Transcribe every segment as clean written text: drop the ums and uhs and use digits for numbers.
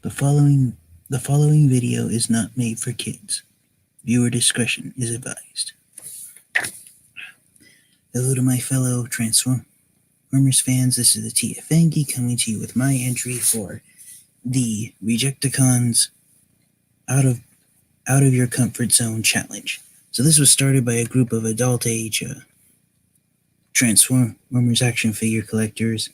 The following video is not made for kids. Viewer discretion is advised. Hello to my fellow Transformers fans. This is the TFfangeek coming to you with my entry for the Rejecticons out of your comfort zone challenge. So this was started by a group of adult age Transformers action figure collectors.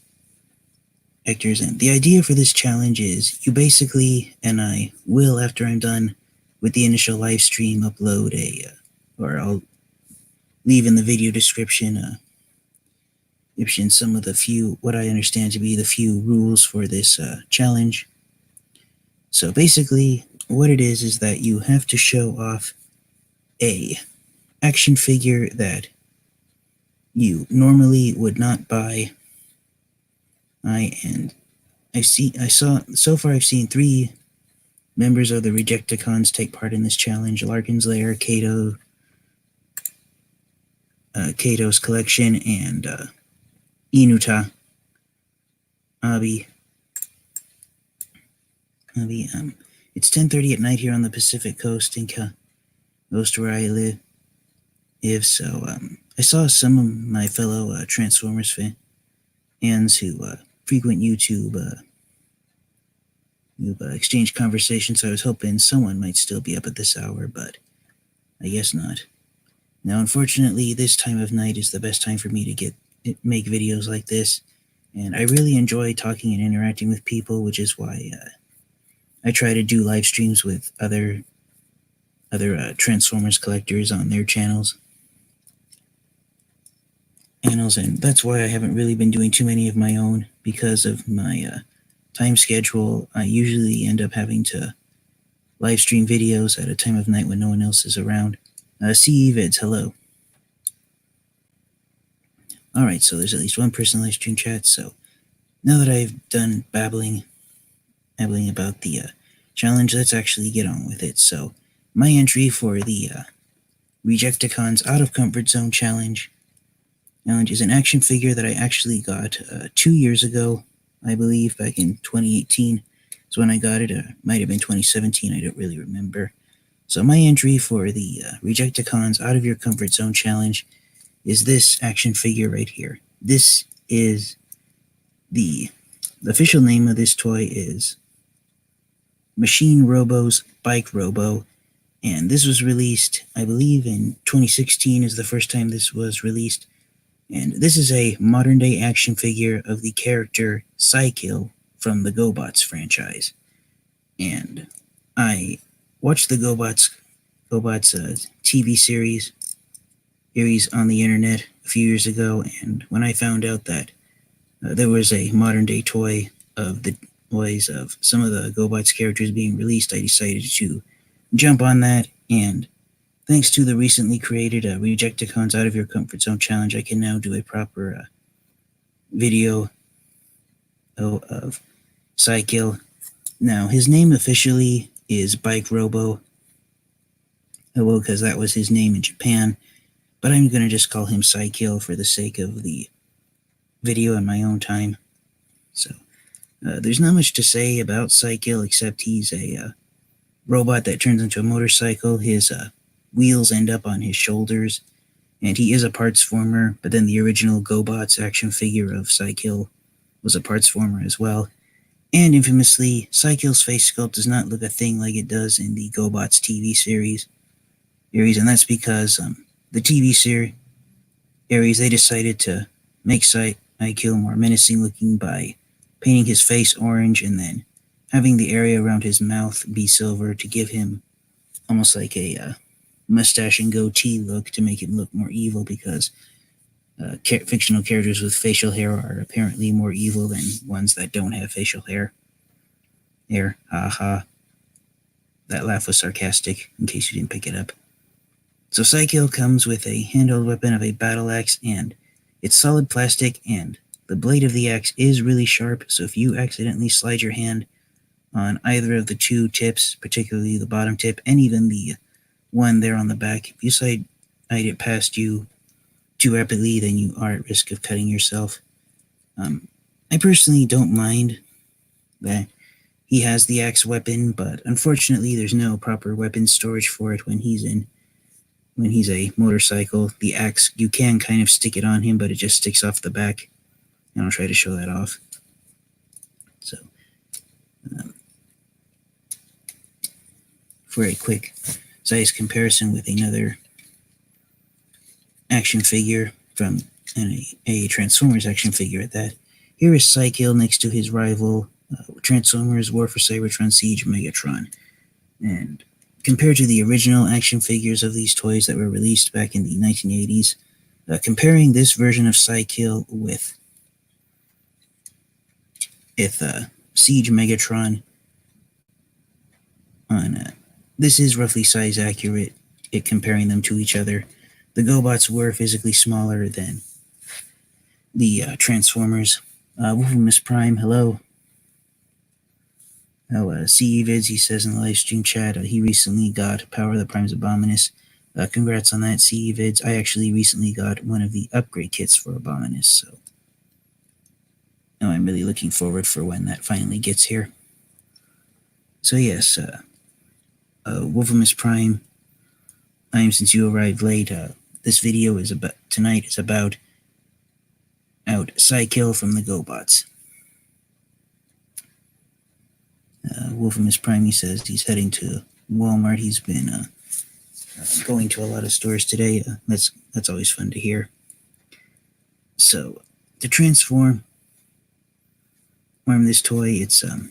And the idea for this challenge is you basically, and I will after I'm done with the initial live stream, upload or I'll leave in the video description some of the what I understand to be the few rules for this challenge. So basically what it is that you have to show off a action figure that you normally would not buy. I've seen 3 members of the Rejecticons take part in this challenge: Larkin's Lair, Kato's Collection, and Inuta Abi. It's 10:30 at night here on the Pacific Coast in Coast where I live. So I saw some of my fellow Transformers fans who frequent YouTube exchange conversations, so I was hoping someone might still be up at this hour, but I guess not. Now, unfortunately, this time of night is the best time for me to make videos like this, and I really enjoy talking and interacting with people, which is why I try to do live streams with other Transformers collectors on their channels, and that's why I haven't really been doing too many of my own. Because of my time schedule, I usually end up having to live stream videos at a time of night when no one else is around. CEVids, hello. Alright, so there's at least one person in live stream chat, so now that I've done babbling about the challenge, let's actually get on with it. So, my entry for the Rejecticons Out of Comfort Zone challenge is an action figure that I actually got 2 years ago, I believe, back in 2018 is when I got it. Might have been 2017, I don't really remember. So my entry for the Rejecticons Out of Your Comfort Zone challenge is this action figure right here. This is the official name of this toy is Machine Robo's Bike Robo, and this was released, I believe, in 2016 is the first time this was released. And this is a modern-day action figure of the character Psykill from the GoBots franchise. And I watched the GoBots TV series on the internet a few years ago, and when I found out that there was a modern-day toy of the toys of some of the GoBots characters being released, I decided to jump on that, and thanks to the recently created Rejecticons Out of Your Comfort Zone challenge, I can now do a proper video of Psykill. Now, his name officially is Bike Robo, because that was his name in Japan, but I'm going to just call him Psykill for the sake of the video in my own time. So, there's not much to say about Psykill except he's a robot that turns into a motorcycle. His wheels end up on his shoulders, and he is a parts former, but then the original GoBots action figure of Psykill was a parts former as well. And infamously, Psykill's face sculpt does not look a thing like it does in the GoBots TV series, and that's because the TV series, they decided to make Psykill more menacing looking by painting his face orange and then having the area around his mouth be silver to give him almost like a mustache and goatee look to make it look more evil, because fictional characters with facial hair are apparently more evil than ones that don't have facial hair. Haha. That laugh was sarcastic, in case you didn't pick it up. So Psykill comes with a handheld weapon of a battle axe, and it's solid plastic, and the blade of the axe is really sharp, so if you accidentally slide your hand on either of the 2 tips, particularly the bottom tip and even the one there on the back, if you slide it past you too rapidly, then you are at risk of cutting yourself. I personally don't mind that he has the axe weapon, but unfortunately there's no proper weapon storage for it when he's a motorcycle. The axe, you can kind of stick it on him, but it just sticks off the back. And I'll try to show that off. So, for a quick size comparison with another action figure from a Transformers action figure at that, here is Psykill next to his rival Transformers War for Cybertron Siege Megatron. And compared to the original action figures of these toys that were released back in the 1980s, comparing this version of Psykill with Siege Megatron this is roughly size accurate, comparing them to each other. The GoBots were physically smaller than the Transformers. Wolfemus Prime, hello. CE Vids, he says in the live stream chat, he recently got Power of the Primes Abominus. Congrats on that, CE Vids. I actually recently got one of the upgrade kits for Abominus, so now I'm really looking forward for when that finally gets here. So yes, Wolfemus Prime, since you arrived late, this video is about out Psykill from the GoBots. Wolfemus Prime, he says he's heading to Walmart. He's been going to a lot of stores today. That's always fun to hear. So to transform this toy, it's a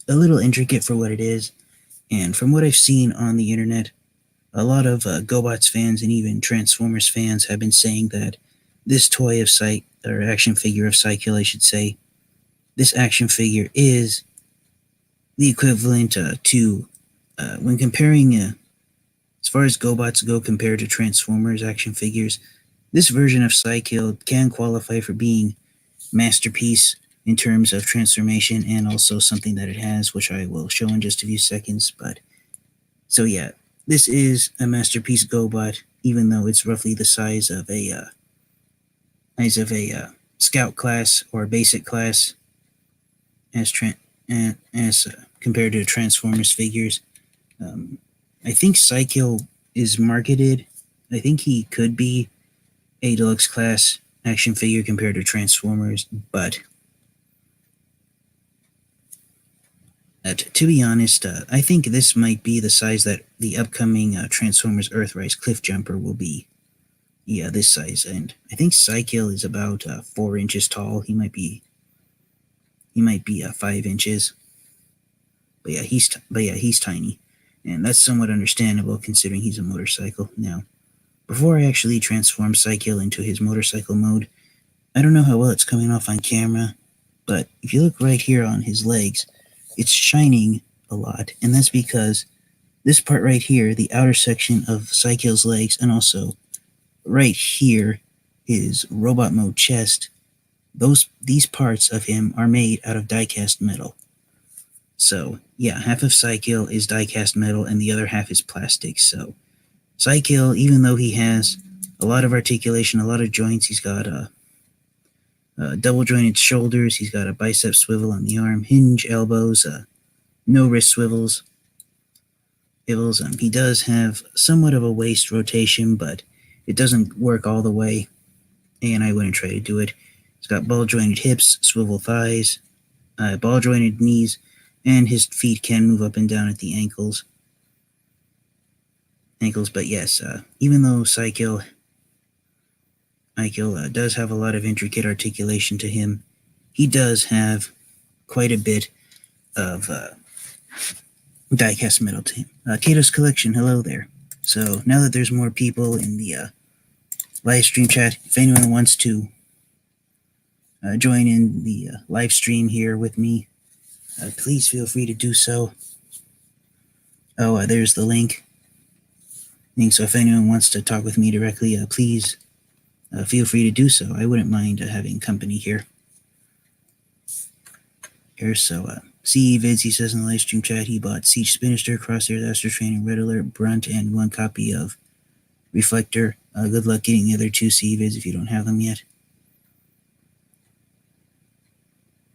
little intricate for what it is. And from what I've seen on the internet, a lot of GoBots fans and even Transformers fans have been saying that this toy of action figure of Psykill, I should say, this action figure is the equivalent to when comparing, as far as GoBots go compared to Transformers action figures, this version of Psykill can qualify for being masterpiece in terms of transformation and also something that it has, which I will show in just a few seconds. But so yeah, this is a masterpiece GoBot, even though it's roughly the size of a scout class or basic class as compared to Transformers figures. I think Psykill is marketed. I think he could be a deluxe class action figure compared to Transformers, but to be honest, I think this might be the size that the upcoming Transformers Earthrise Cliff Jumper will be. Yeah, this size, and I think Psykill is about 4 inches tall. He might be 5 inches, but yeah, he's tiny, and that's somewhat understandable considering he's a motorcycle. Now, before I actually transform Psykill into his motorcycle mode, I don't know how well it's coming off on camera, but if you look right here on his legs, it's shining a lot, and that's because this part right here, the outer section of Psykill's legs, and also right here, his robot mode chest, these parts of him are made out of die-cast metal. So yeah, half of Psykill is die-cast metal, and the other half is plastic. So Psykill, even though he has a lot of articulation, a lot of joints, he's got double jointed shoulders, he's got a bicep swivel on the arm, hinge elbows, no wrist swivels. He does have somewhat of a waist rotation, but it doesn't work all the way, and I wouldn't try to do it. He's got ball jointed hips, swivel thighs, ball jointed knees, and his feet can move up and down at the ankles. But yes, even though Psykill does have a lot of intricate articulation to him, he does have quite a bit of die-cast metal to him. Kato's Collection, hello there. So now that there's more people in the live stream chat, if anyone wants to join in the live stream here with me, please feel free to do so. There's the link. So if anyone wants to talk with me directly, please feel free to do so. I wouldn't mind having company here. So CE Vids, he says in the live stream chat, he bought Siege Spinister, Crosshairs, Astro Training, Red Alert, Brunt, and 1 copy of Reflector. Good luck getting the other 2 CE Vids if you don't have them yet.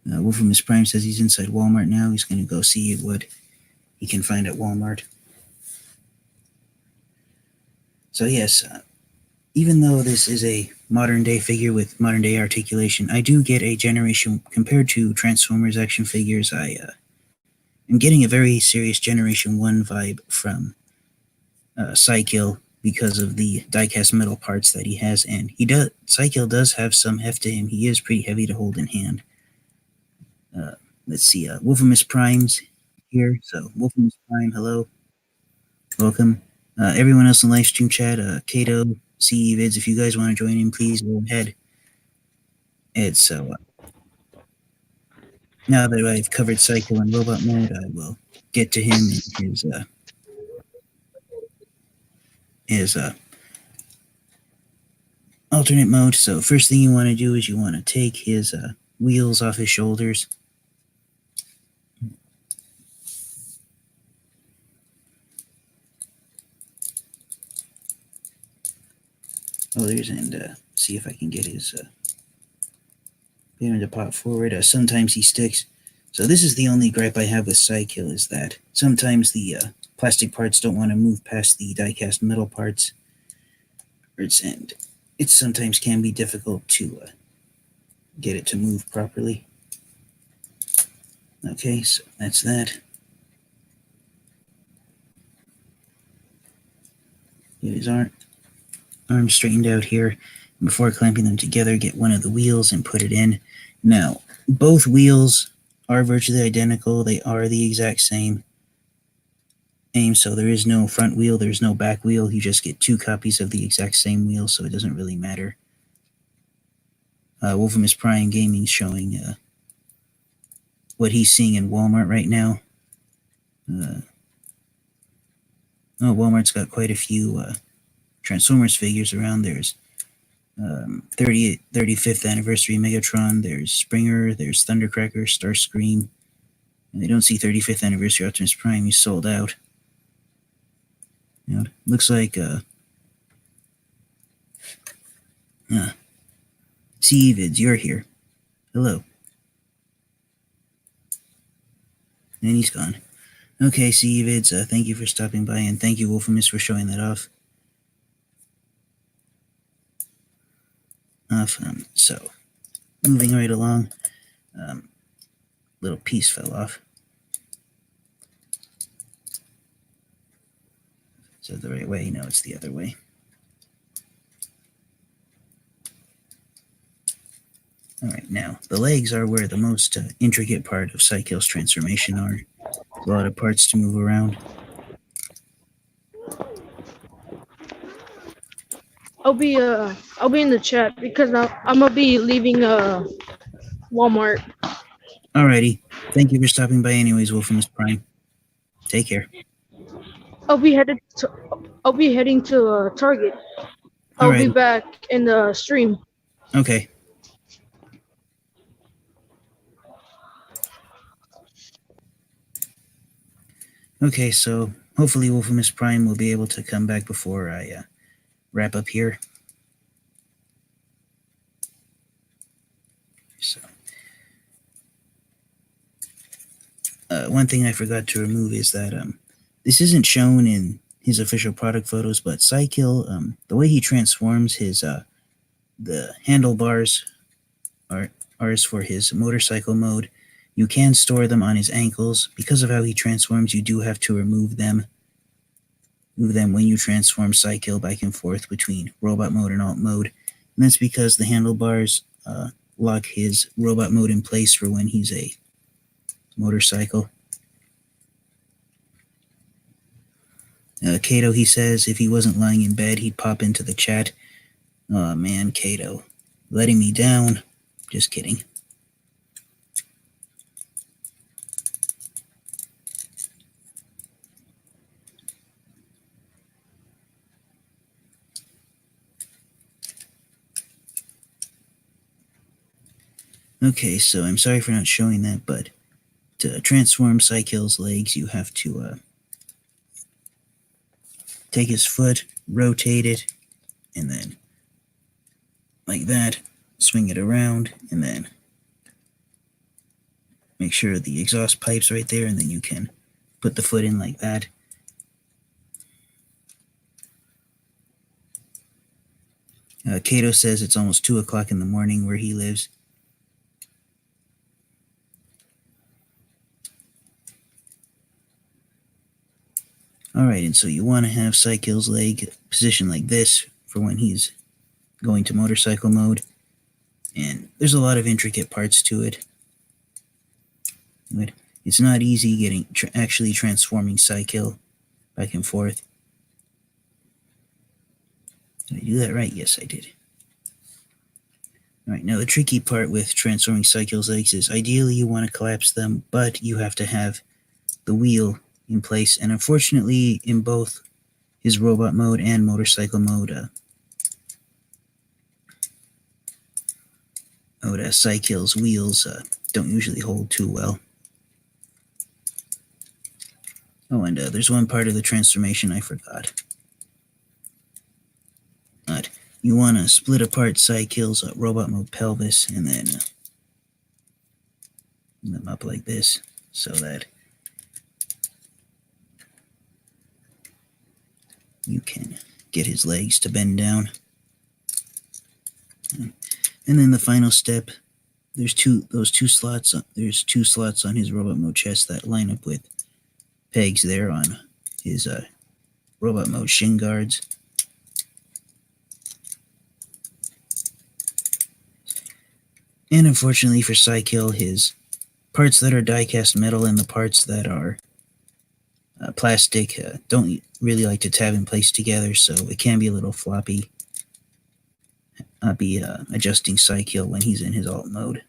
Wolframus Prime says he's inside Walmart now. He's going to go see what he can find at Walmart. So yes, even though this is a modern day figure with modern day articulation, I do get a generation, compared to Transformers action figures, I am getting a very serious Generation 1 vibe from Psykill because of the diecast metal parts that he has, and Psykill does have some heft to him. He is pretty heavy to hold in hand. Let's see, Wolframus Prime's here. So Wolframus Prime, hello, welcome. Everyone else in live stream chat, Kato, CE Vids, if you guys want to join in, please go ahead. And so now that I've covered Psycho and Robot Mode, I will get to him in his alternate mode. So first thing you want to do is you want to take his wheels off his shoulders. And see if I can get his get him to pop forward. Sometimes he sticks. So this is the only gripe I have with Psykill, is that sometimes the plastic parts don't want to move past the die-cast metal parts. And it sometimes can be difficult to get it to move properly. Okay, so that's that. Get his arms straightened out here. Before clamping them together, get one of the wheels and put it in. Now, both wheels are virtually identical. They are the exact same aim, so there is no front wheel, there's no back wheel. You just get two copies of the exact same wheel, so it doesn't really matter. Wolframus Prime Gaming showing what he's seeing in Walmart right now. Walmart's got quite a few Transformers figures around. There's 35th anniversary Megatron, there's Springer, there's Thundercracker, Starscream. And they don't see 35th anniversary Optimus Prime. He's sold out. Looks like CE Vids, you're here. Hello. And he's gone. Okay, CE Vids, thank you for stopping by, and thank you, Wolframus, for showing that off. So, moving right along, little piece fell off. Is that the right way? No, it's the other way. All right, now, the legs are where the most intricate part of Psykill's transformation are. There's a lot of parts to move around. I'll be in the chat because I'm gonna be leaving Walmart. Alrighty, thank you for stopping by anyways, Wolframus Prime. Take care. I'll be heading to Target. I'll be back in the stream. Okay. Okay, so hopefully Wolframus Prime will be able to come back before I wrap up here. So, one thing I forgot to remove is that this isn't shown in his official product photos, but Psykill, the way he transforms his the handlebars are for his motorcycle mode. You can store them on his ankles. Because of how he transforms, you do have to remove them. Move them when you transform Psykill back and forth between robot mode and alt mode. And that's because the handlebars lock his robot mode in place for when he's a motorcycle. Kato, he says if he wasn't lying in bed, he'd pop into the chat. Oh man, Kato, letting me down. Just kidding. Okay, so I'm sorry for not showing that, but to transform Psykill's legs, you have to take his foot, rotate it, and then like that, swing it around, and then make sure the exhaust pipe's right there, and then you can put the foot in like that. Kato says it's almost 2 o'clock in the morning where he lives. Alright, and so you want to have Psykill's leg positioned like this for when he's going to motorcycle mode. And there's a lot of intricate parts to it. But it's not easy getting actually transforming Psykill back and forth. Did I do that right? Yes, I did. Alright, now the tricky part with transforming Psykill's legs is ideally you want to collapse them, but you have to have the wheel in place. And unfortunately, in both his robot mode and motorcycle mode, Psykill's wheels don't usually hold too well. Oh, and there's one part of the transformation I forgot. You want to split apart Psykill's robot mode pelvis and then them up like this so that you can get his legs to bend down. And then the final step, there's two slots on his robot mode chest that line up with pegs there on his robot mode shin guards. And unfortunately for Psykill, his parts that are die-cast metal and the parts that are plastic don't really like to tab in place together, so it can be a little floppy. I'll be adjusting Psykill when he's in his alt mode.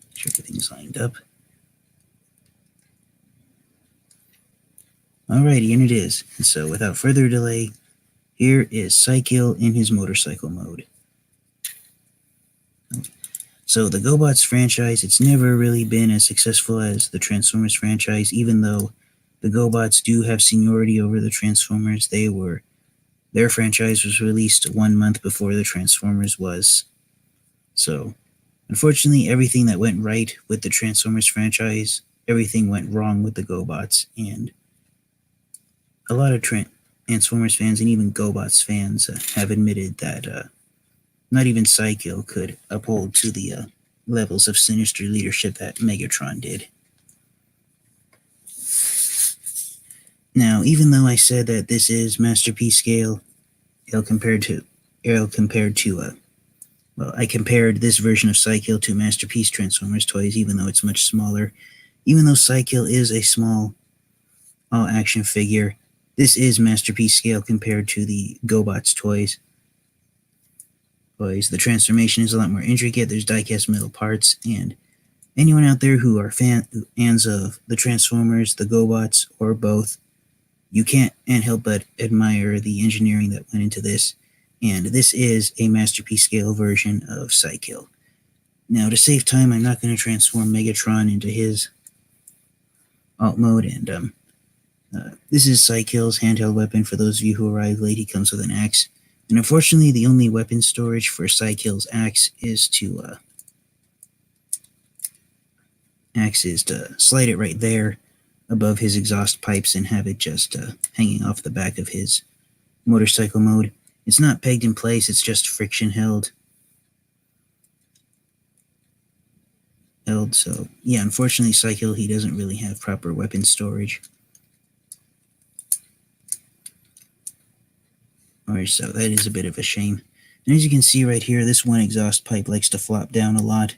Make sure everything's lined up. Alrighty, and it is. And so without further delay, here is Psykill in his motorcycle mode. So the GoBots franchise, it's never really been as successful as the Transformers franchise, even though the GoBots do have seniority over the Transformers. Their franchise was released 1 month before the Transformers was. So unfortunately, everything that went right with the Transformers franchise, everything went wrong with the GoBots, and a lot of Transformers fans and even GoBots fans have admitted that not even Psykill could uphold to the levels of sinister leadership that Megatron did. Now, even though I said that this is masterpiece scale, I compared this version of Psykill to Masterpiece Transformers toys, even though it's much smaller. Even though Psykill is a small all-action figure, this is masterpiece scale compared to the GoBots toys. The transformation is a lot more intricate. There's die-cast metal parts, and anyone out there who are fans of the Transformers, the GoBots, or both, you can't help but admire the engineering that went into this. And this is a masterpiece scale version of Psykill. Now, to save time, I'm not going to transform Megatron into his alt mode, and this is Psykill's handheld weapon. For those of you who arrived late, he comes with an axe. And unfortunately, the only weapon storage for Psykill's axe is to slide it right there above his exhaust pipes and have it just hanging off the back of his motorcycle mode. It's not pegged in place, it's just friction held. So yeah, unfortunately Psykill, he doesn't really have proper weapon storage. Alright, so that is a bit of a shame. And as you can see right here, this one exhaust pipe likes to flop down a lot.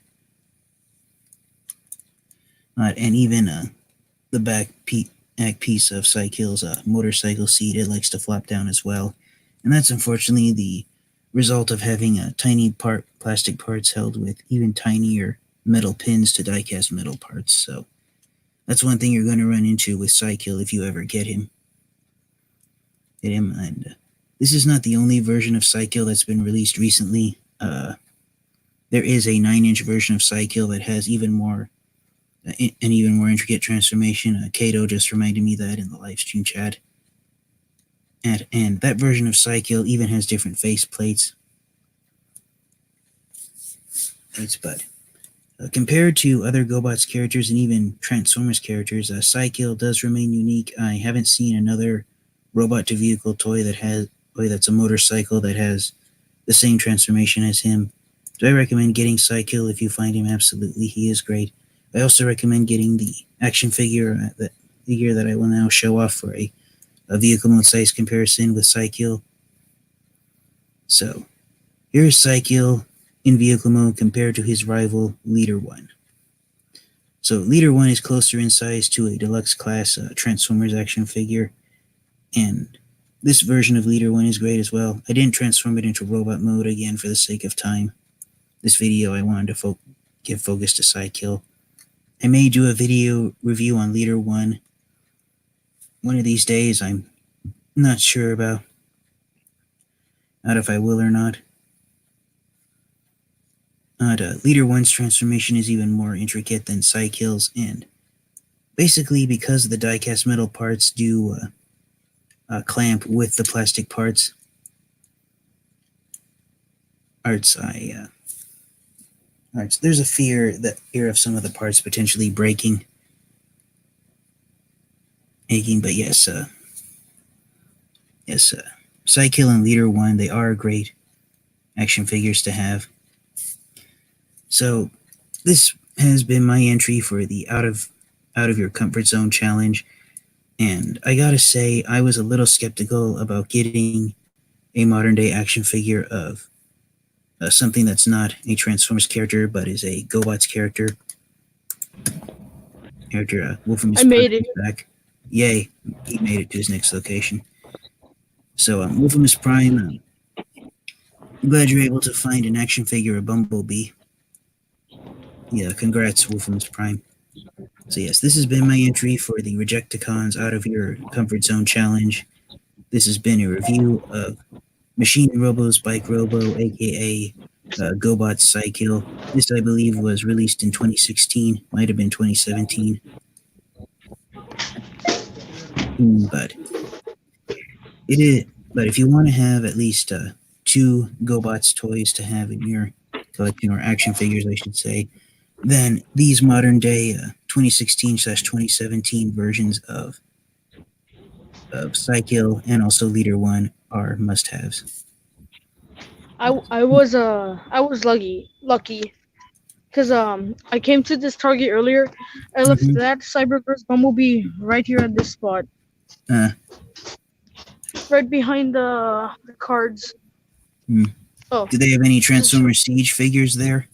And even the back piece of Psykill's motorcycle seat, it likes to flop down as well. And that's unfortunately the result of having tiny plastic parts held with even tinier metal pins to die-cast metal parts. So that's one thing you're going to run into with Psykill if you ever get him. And this is not the only version of Psykill that's been released recently. There is a 9-inch version of Psykill that has an even more intricate transformation. Kato just reminded me that in the live stream chat. And that version of Psykill even has different face plates. But compared to other GoBots characters and even Transformers characters, Psykill does remain unique. I haven't seen another robot to vehicle toy that's a motorcycle that has the same transformation as him. So I recommend getting Psykill if you find him. Absolutely, he is great. I also recommend getting the action figure that I will now show off for a vehicle mode size comparison with Psykill. So here's Psykill in vehicle mode compared to his rival Leader 1. So Leader 1 is closer in size to a deluxe class Transformers action figure, and this version of Leader 1 is great as well. I didn't transform it into robot mode again for the sake of time. This video I wanted to give focus to Psykill. I may do a video review on Leader 1 one of these days. I'm not sure about if I will or not. Leader 1's transformation is even more intricate than Psykill's, and basically because the die-cast metal parts do clamp with the plastic parts, there's a fear of some of the parts potentially breaking. But yes, Psykill and Leader 1, they are great action figures to have. So this has been my entry for the out of your comfort zone challenge, and I gotta say I was a little skeptical about getting a modern day action figure of something that's not a Transformers character but is a GoBots character. Wolfram I made it back. Yay, he made it to his next location. So Wolfram Prime, I'm glad you're able to find an action figure of Bumblebee. Yeah, congrats, Wolfram Prime. So yes, this has been my entry for the Rejecticons Out of Your Comfort Zone Challenge. This has been a review of Machine Robo's Bike Robo, aka GoBots Psykill. This, I believe, was released in 2016. Might have been 2017. But it is. But if you want to have at least 2 GoBots toys to have in your collection, or action figures, I should say, then these modern day 2016/2017 versions of Psykill and also Leader 1 are must-haves. I was lucky because I came to this Target earlier. I left that Cyberverse Bumblebee right here at this spot, right behind the cards. Oh, do they have any Transformers Siege figures there?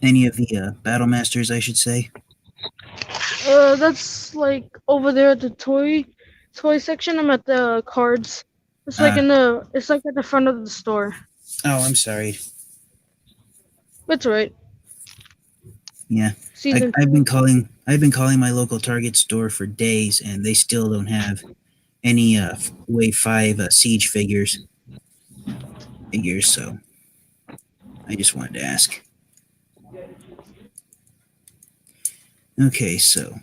Any of the Battle Masters, I should say? That's like over there at the toy section. I'm at the cards. It's like it's like at the front of the store. Oh, I'm sorry. That's right. Yeah, I've been calling my local Target store for days, and they still don't have any Wave 5 Siege figures. So I just wanted to ask. Okay, so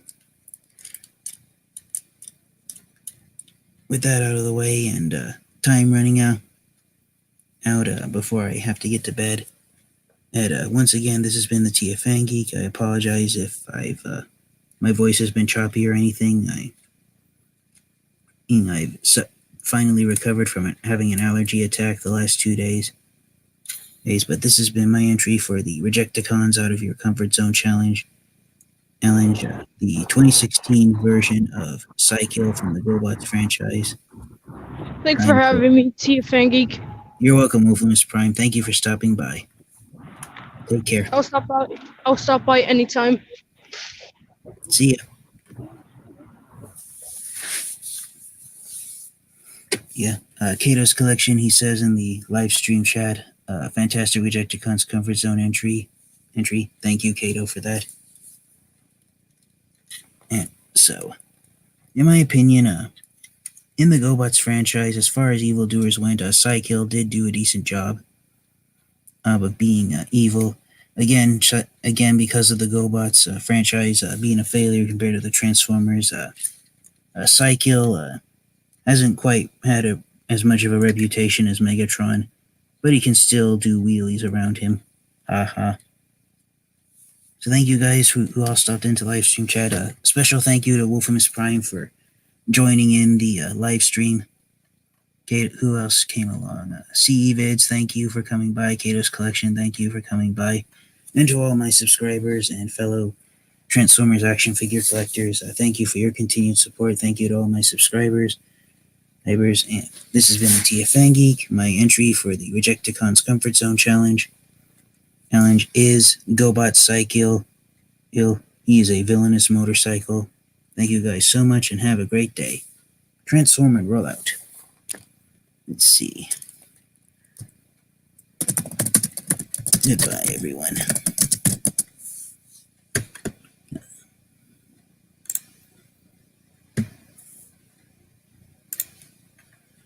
with that out of the way and time running out before I have to get to bed, and once again, this has been the TFfangeek. I apologize if my voice has been choppy or anything. I've finally recovered from having an allergy attack the last 2 days. But this has been my entry for the Rejecticons Out of Your Comfort Zone Challenge, the 2016 version of Psykill from the GoBots franchise. Thanks for having me, TFfangeek. You're welcome, Wolfram Prime. Thank you for stopping by. Take care. I'll stop by anytime. See ya. Yeah, Kato's collection, he says in the live stream chat, fantastic Rejecticons Comfort Zone entry. Thank you, Kato, for that. And so, in my opinion, in the GoBots franchise, as far as evildoers went, Psykill did do a decent job of being evil. Again, because of the GoBots franchise being a failure compared to the Transformers, Psykill Hasn't quite had as much of a reputation as Megatron, but he can still do wheelies around him. Haha. So thank you guys who all stopped into live stream chat. Special thank you to Wolfimus Prime for joining in the live stream. Who else came along? CE Vids, thank you for coming by. Kato's Collection, thank you for coming by. And to all my subscribers and fellow Transformers action figure collectors, thank you for your continued support. Thank you to all my subscribers. And this has been the TFfangeek. My entry for the Rejecticons Comfort Zone Challenge is GoBot Cycle. He is a villainous motorcycle. Thank you guys so much and have a great day. Transformer rollout. Let's see. Goodbye, everyone.